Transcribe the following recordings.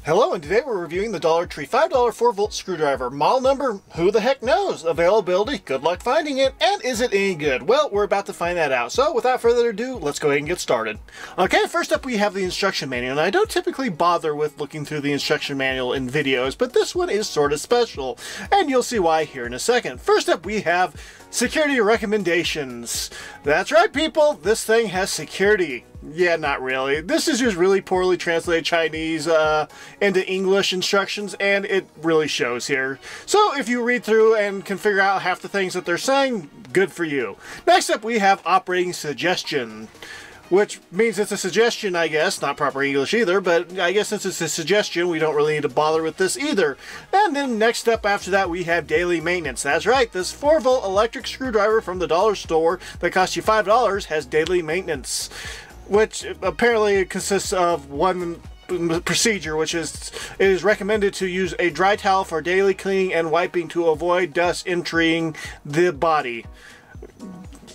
Hello, and today we're reviewing the Dollar Tree $5 4-volt screwdriver. Model number, who the heck knows? Availability, good luck finding it. And is it any good? Well, we're about to find that out. So without further ado, let's go ahead and get started. Okay, first up we have the instruction manual. And I don't typically bother with looking through the instruction manual in videos, but this one is sort of special. And you'll see why here in a second. First up we have security recommendations. That's right, people, this thing has security. Yeah, not really. This is just really poorly translated Chinese into English instructions, and it really shows here. So if you read through and can figure out half the things that they're saying, good for you. Next up we have operating suggestion, which means it's a suggestion, I guess. Not proper English either, but I guess since it's a suggestion, we don't really need to bother with this either. And then next up after that, we have daily maintenance. That's right, this 4-volt electric screwdriver from the dollar store that costs you $5 has daily maintenance, which apparently consists of one procedure, which is it is recommended to use a dry towel for daily cleaning and wiping to avoid dust entering the body.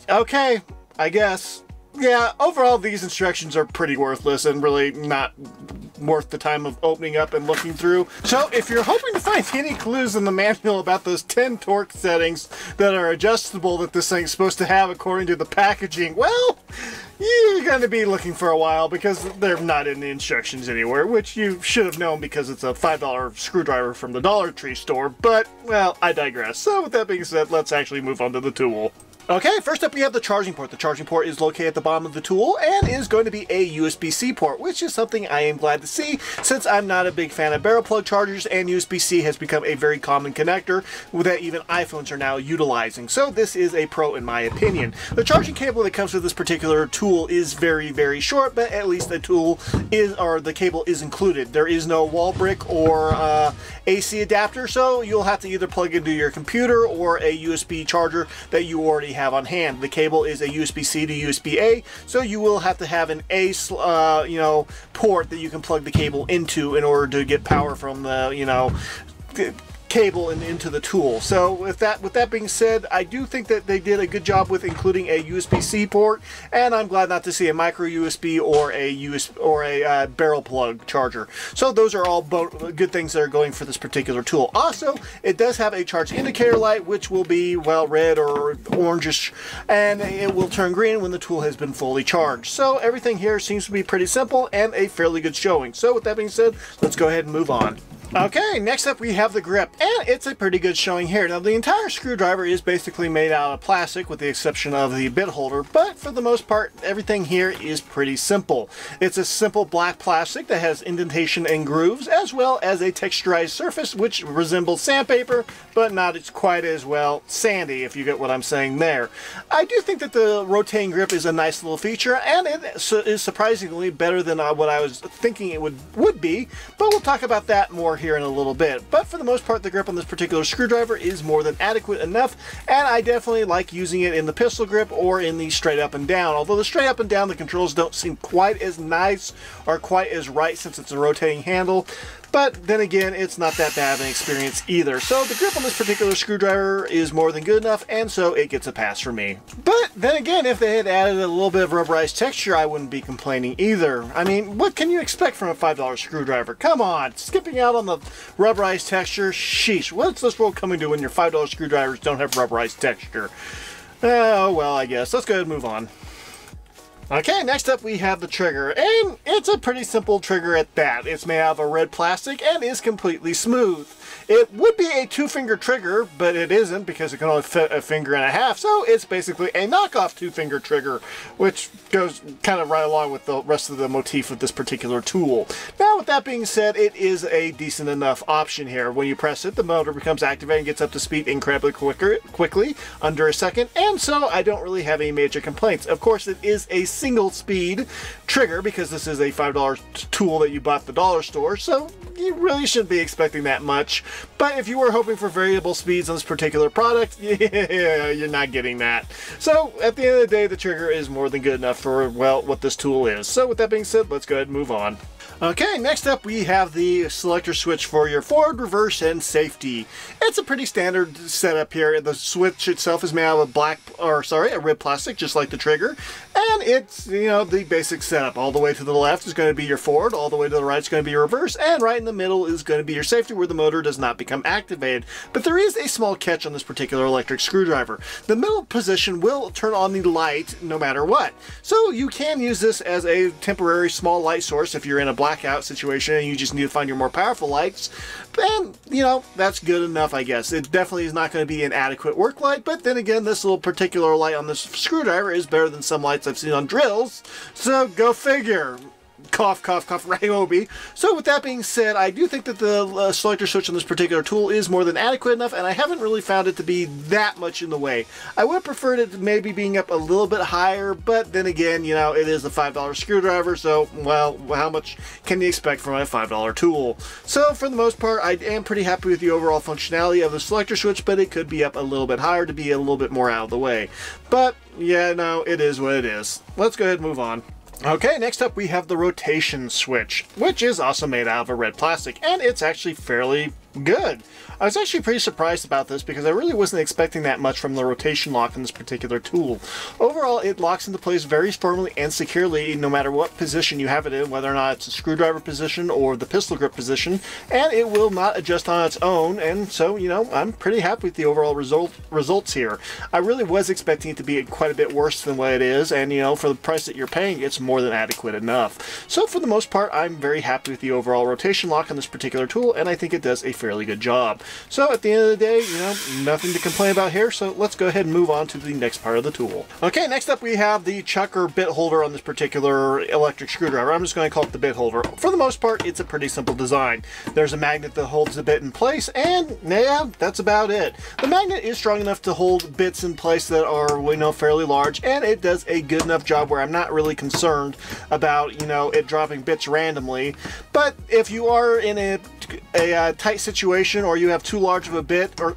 Okay, I guess. Yeah, overall these instructions are pretty worthless and really not worth the time of opening up and looking through. So if you're hoping to find any clues in the manual about those 10 torque settings that are adjustable that this thing's supposed to have according to the packaging, well, you're going to be looking for a while because they're not in the instructions anywhere, which you should have known because it's a $5 screwdriver from the Dollar Tree store, but, well, I digress. So with that being said, let's actually move on to the tool. Okay, first up we have the charging port. The charging port is located at the bottom of the tool and is going to be a USB-C port, which is something I am glad to see since I'm not a big fan of barrel plug chargers and USB-C has become a very common connector that even iPhones are now utilizing. So this is a pro in my opinion. The charging cable that comes with this particular tool is very, very short, but at least the tool is, or the cable is included. There is no wall brick or AC adapter, so you'll have to either plug into your computer or a USB charger that you already have on hand. The cable is a USB-C to USB-A, so you will have to have an A port that you can plug the cable into in order to get power from the cable and into the tool. So with that being said, I do think that they did a good job with including a USB-C port, and I'm glad not to see a micro USB or a barrel plug charger. So those are all good things that are going for this particular tool. Also, it does have a charge indicator light, which will be, well, red or orangish, and it will turn green when the tool has been fully charged. So everything here seems to be pretty simple and a fairly good showing. So with that being said, let's go ahead and move on. Okay, next up we have the grip, and it's a pretty good showing here. Now the entire screwdriver is basically made out of plastic with the exception of the bit holder, but for the most part everything here is pretty simple. It's a simple black plastic that has indentation and grooves as well as a texturized surface which resembles sandpaper, but not quite as, well, sandy, if you get what I'm saying there. I do think that the rotating grip is a nice little feature, and it is surprisingly better than what I was thinking it would be, but we'll talk about that more here in a little bit. But for the most part, the grip on this particular screwdriver is more than adequate enough, and I definitely like using it in the pistol grip or in the straight up and down. Although the straight up and down, the controls don't seem quite as nice or quite as right since it's a rotating handle. But then again, it's not that bad of an experience either. So the grip on this particular screwdriver is more than good enough, and so it gets a pass for me. But then again, if they had added a little bit of rubberized texture, I wouldn't be complaining either. I mean, what can you expect from a $5 screwdriver? Come on, skipping out on the rubberized texture? Sheesh, what's this world coming to when your $5 screwdrivers don't have rubberized texture? Oh, well, I guess. Let's go ahead and move on. Okay, next up we have the trigger, and it's a pretty simple trigger at that. It's made out of a red plastic and is completely smooth. It would be a 2-finger trigger, but it isn't because it can only fit a finger and a half, so it's basically a knockoff 2-finger trigger, which goes kind of right along with the rest of the motif of this particular tool. Now, with that being said, it is a decent enough option here. When you press it, the motor becomes activated and gets up to speed incredibly quickly, under a second, and so I don't really have any major complaints. Of course, it is a single speed trigger because this is a $5 tool that you bought at the dollar store, so you really shouldn't be expecting that much. But if you were hoping for variable speeds on this particular product, yeah, you're not getting that. So at the end of the day, the trigger is more than good enough for, well, what this tool is. So with that being said, let's go ahead and move on. Okay, next up we have the selector switch for your forward, reverse, and safety. It's a pretty standard setup here. The switch itself is made out of a rib plastic, just like the trigger. And it's, the basic setup. All the way to the left is going to be your forward, all the way to the right is going to be your reverse, and right in the middle is going to be your safety where the motor does not become activated. But there is a small catch on this particular electric screwdriver. The middle position will turn on the light no matter what. So you can use this as a temporary small light source if you're in a blackout situation and you just need to find your more powerful lights. And, that's good enough, I guess. It definitely is not going to be an adequate work light, but then again, this little particular light on this screwdriver is better than some lights I've seen on drills, so go figure. Cough, cough, cough, Ryobi. So with that being said, I do think that the selector switch on this particular tool is more than adequate enough, and I haven't really found it to be that much in the way. I would have preferred it maybe being up a little bit higher, but then again, it is a $5 screwdriver, so, well, how much can you expect from a $5 tool? So for the most part, I am pretty happy with the overall functionality of the selector switch, but it could be up a little bit higher to be a little bit more out of the way. But, yeah, no, it is what it is. Let's go ahead and move on. Okay, next up we have the rotation switch, which is also made out of a red plastic, and it's actually fairly good. I was actually pretty surprised about this because I really wasn't expecting that much from the rotation lock in this particular tool. Overall, it locks into place very firmly and securely no matter what position you have it in, whether or not it's a screwdriver position or the pistol grip position, and it will not adjust on its own, and so, I'm pretty happy with the overall results here. I really was expecting it to be quite a bit worse than what it is, and, for the price that you're paying, it's more than adequate enough. So for the most part, I'm very happy with the overall rotation lock on this particular tool, and I think it does a fairly good job. So at the end of the day, nothing to complain about here, so let's go ahead and move on to the next part of the tool. Okay, next up we have the chuck or bit holder on this particular electric screwdriver. I'm just going to call it the bit holder. For the most part, it's a pretty simple design. There's a magnet that holds the bit in place, and yeah, that's about it. The magnet is strong enough to hold bits in place that are, fairly large, and it does a good enough job where I'm not really concerned about, it dropping bits randomly. But if you are in a tight situation or you have too large of a bit or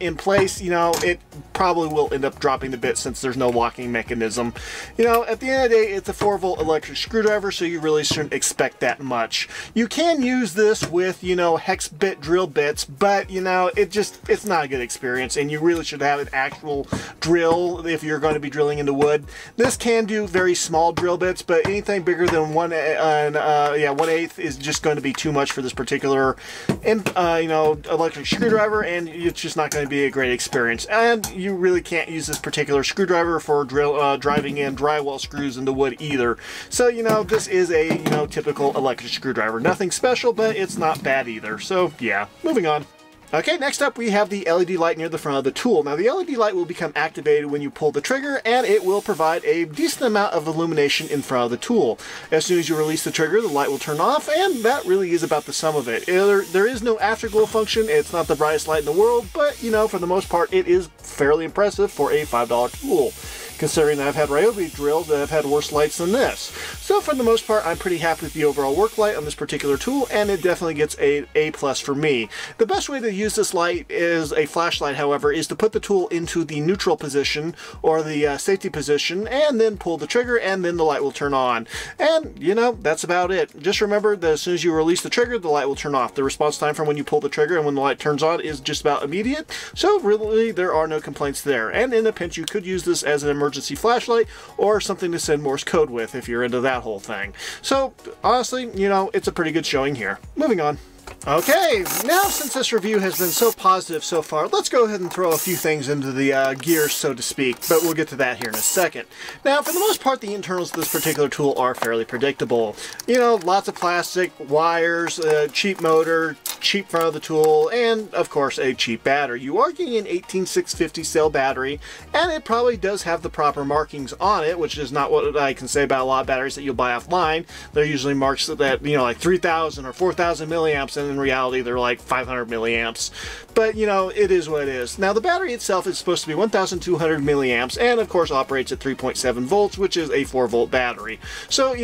in place, it probably will end up dropping the bit since there's no locking mechanism. At the end of the day, it's a 4-volt electric screwdriver, so you really shouldn't expect that much. You can use this with, hex bit drill bits, but, it's not a good experience, and you really should have an actual drill if you're going to be drilling into wood. This can do very small drill bits, but anything bigger than 1/8 is just going to be too much for this particular electric screwdriver, and it's just not going to be a great experience. And you really can't use this particular screwdriver for driving in drywall screws into wood either. So this is a typical electric screwdriver. Nothing special, but it's not bad either. So yeah, moving on. Okay, next up we have the LED light near the front of the tool. Now the LED light will become activated when you pull the trigger, and it will provide a decent amount of illumination in front of the tool. As soon as you release the trigger, the light will turn off, and that really is about the sum of it. There is no afterglow function. It's not the brightest light in the world, but for the most part it is fairly impressive for a $5 tool, considering that I've had Ryobi drills that have had worse lights than this. So for the most part, I'm pretty happy with the overall work light on this particular tool, and it definitely gets a A+ for me. The best way to use this light is a flashlight, however, is to put the tool into the neutral position or the safety position, and then pull the trigger, and then the light will turn on. And, that's about it. Just remember that as soon as you release the trigger, the light will turn off. The response time from when you pull the trigger and when the light turns on is just about immediate, so really there are no complaints there. And in a pinch, you could use this as an emergency flashlight or something to send Morse code with if you're into that whole thing. So honestly, it's a pretty good showing here. Moving on. Okay, now since this review has been so positive so far, let's go ahead and throw a few things into the gears, so to speak, but we'll get to that here in a second. Now, for the most part, the internals of this particular tool are fairly predictable. Lots of plastic, wires, cheap motor, cheap front of the tool, and, of course, a cheap battery. You are getting an 18650 cell battery, and it probably does have the proper markings on it, which is not what I can say about a lot of batteries that you'll buy offline. They're usually marked that, like 3000 or 4000 milliamps, and in reality they're like 500 milliamps. But it is what it is. Now the battery itself is supposed to be 1200 milliamps, and of course operates at 3.7 volts, which is a 4-volt battery. So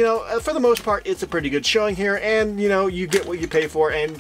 for the most part, it's a pretty good showing here, and you get what you pay for, and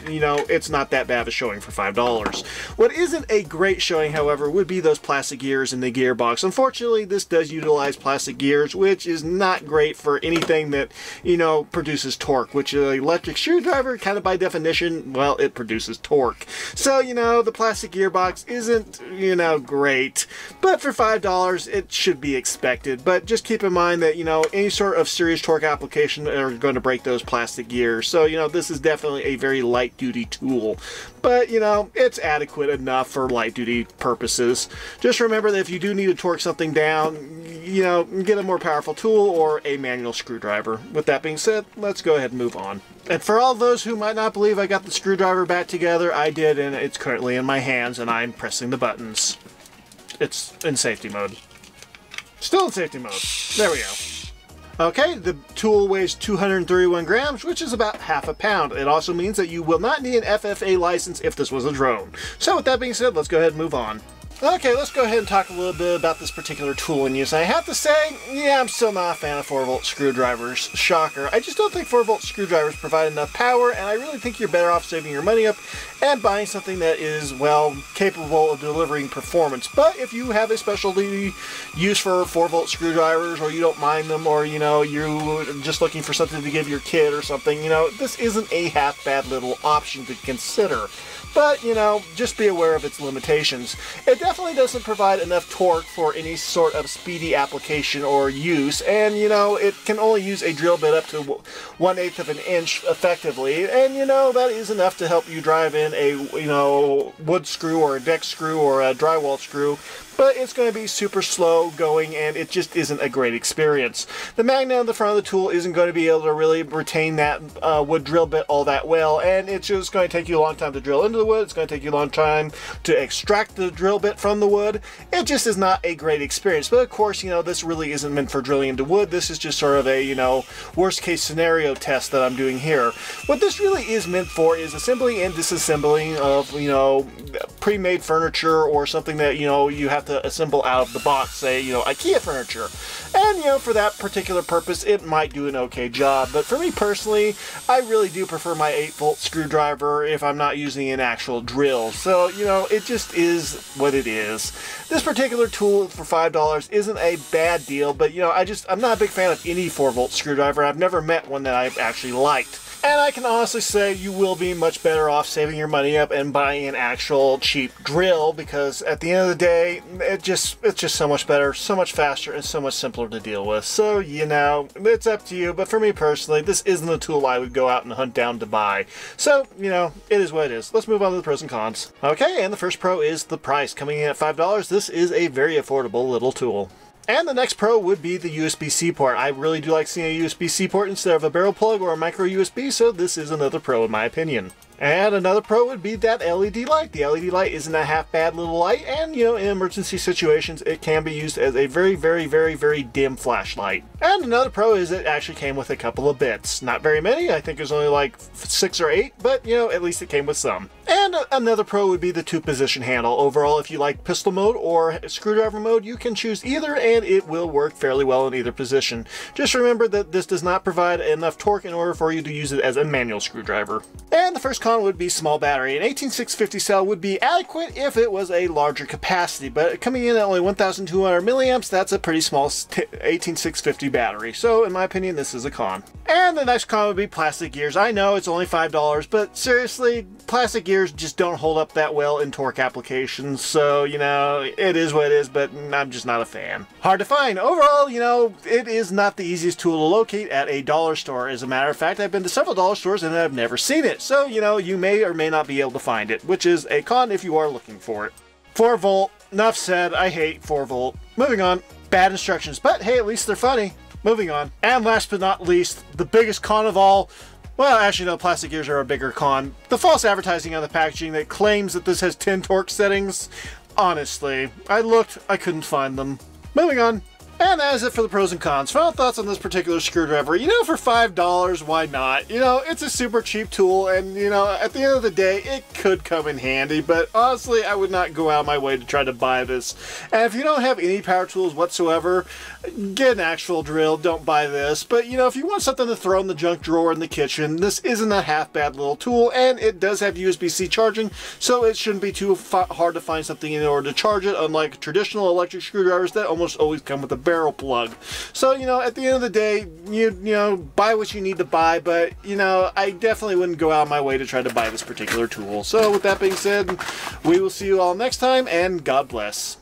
it's not that bad of a showing for $5. What isn't a great showing, however, would be those plastic gears in the gearbox. Unfortunately, this does utilize plastic gears, which is not great for anything that, you know, produces torque, which an electric screwdriver, kind of by definition, well, it produces torque. So, you know, the plastic gearbox isn't, you know, great, but for $5, it should be expected. But just keep in mind that, you know, any sort of serious torque application are going to break those plastic gears. So, you know, this is definitely a very light-duty tool, but, you know, it's adequate enough for light-duty purposes. Just remember that if you do need to torque something down, you know, get a more powerful tool or a manual screwdriver. With that being said, let's go ahead and move on. And for all those who might not believe I got the screwdriver back together, I did, and it's currently in my hands, and I'm pressing the buttons. It's in safety mode. Still in safety mode. There we go. Okay, the tool weighs 231 grams, which is about half a pound. It also means that you will not need an FFA license if this was a drone. So with that being said, let's go ahead and move on. Okay, let's go ahead and talk a little bit about this particular tool in use. I have to say, yeah, I'm still not a fan of 4-volt screwdrivers. Shocker. I just don't think 4-volt screwdrivers provide enough power, and I really think you're better off saving your money up and buying something that is, well, capable of delivering performance. But if you have a specialty use for 4-volt screwdrivers, or you don't mind them, or, you know, you're just looking for something to give your kid or something, you know, this isn't a half-bad little option to consider. But, you know, just be aware of its limitations. It definitely doesn't provide enough torque for any sort of speedy application or use, and, you know, it can only use a drill bit up to 1/8 of an inch effectively, and, you know, that is enough to help you drive in a, you know, wood screw or a deck screw or a drywall screw. But it's going to be super slow going, and it just isn't a great experience. The magnet on the front of the tool isn't going to be able to really retain that wood drill bit all that well, and it's just going to take you a long time to drill into the wood. It's going to take you a long time to extract the drill bit from the wood. It just is not a great experience. But of course, you know, this really isn't meant for drilling into wood. This is just sort of a, you know, worst case scenario test that I'm doing here. What this really is meant for is assembling and disassembling of, you know, pre-made furniture or something that, you know, you have to assemble out of the box, say, you know, IKEA furniture. And, you know, for that particular purpose, it might do an okay job. But for me personally, I really do prefer my 8-volt screwdriver if I'm not using an actual drill. So, you know, it just is what it is. This particular tool for $5 isn't a bad deal, but, you know, I'm not a big fan of any 4-volt screwdriver. I've never met one that I've actually liked. And I can honestly say you will be much better off saving your money up and buying an actual cheap drill, because at the end of the day, it's just so much better, so much faster, and so much simpler to deal with. So, you know, it's up to you, but for me personally, this isn't a tool I would go out and hunt down to buy. So, you know, it is what it is. Let's move on to the pros and cons. Okay, and the first pro is the price. Coming in at $5, this is a very affordable little tool. And the next pro would be the USB-C port. I really do like seeing a USB-C port instead of a barrel plug or a micro USB, so this is another pro in my opinion. And another pro would be that LED light. The LED light isn't a half bad little light, and, you know, in emergency situations, it can be used as a very, very, very, very dim flashlight. And another pro is it actually came with a couple of bits. Not very many, I think it was only like 6 or 8, but, you know, at least it came with some. And another pro would be the 2-position handle. Overall, if you like pistol mode or screwdriver mode, you can choose either, and it will work fairly well in either position. Just remember that this does not provide enough torque in order for you to use it as a manual screwdriver. And the first con would be small battery. An 18650 cell would be adequate if it was a larger capacity, but coming in at only 1200 milliamps, that's a pretty small 18650 battery. So in my opinion, this is a con. And the next con would be plastic gears. I know it's only $5, but seriously, plastic gears just don't hold up that well in torque applications. So, you know, it is what it is, but I'm just not a fan. Hard to find. Overall, you know, it is not the easiest tool to locate at a dollar store. As a matter of fact, I've been to several dollar stores and I've never seen it. So, you know, you may or may not be able to find it, which is a con if you are looking for it. 4-volt, enough said, I hate 4-volt. Moving on. Bad instructions, but hey, at least they're funny. Moving on. And last but not least, the biggest con of all, well, actually no, plastic gears are a bigger con. The false advertising on the packaging that claims that this has 10 torque settings. Honestly, I looked, I couldn't find them. Moving on. And that is it for the pros and cons. Final thoughts on this particular screwdriver. You know, for $5, why not? You know, it's a super cheap tool, and you know, at the end of the day, it could come in handy, but honestly, I would not go out of my way to try to buy this. And if you don't have any power tools whatsoever, get an actual drill, don't buy this. But you know, if you want something to throw in the junk drawer in the kitchen, this isn't a half bad little tool, and it does have USB-C charging, so it shouldn't be too hard to find something in order to charge it, unlike traditional electric screwdrivers that almost always come with a barrel plug. So, you know, at the end of the day, you know, buy what you need to buy, but, you know, I definitely wouldn't go out of my way to try to buy this particular tool. So, with that being said, we will see you all next time, and God bless.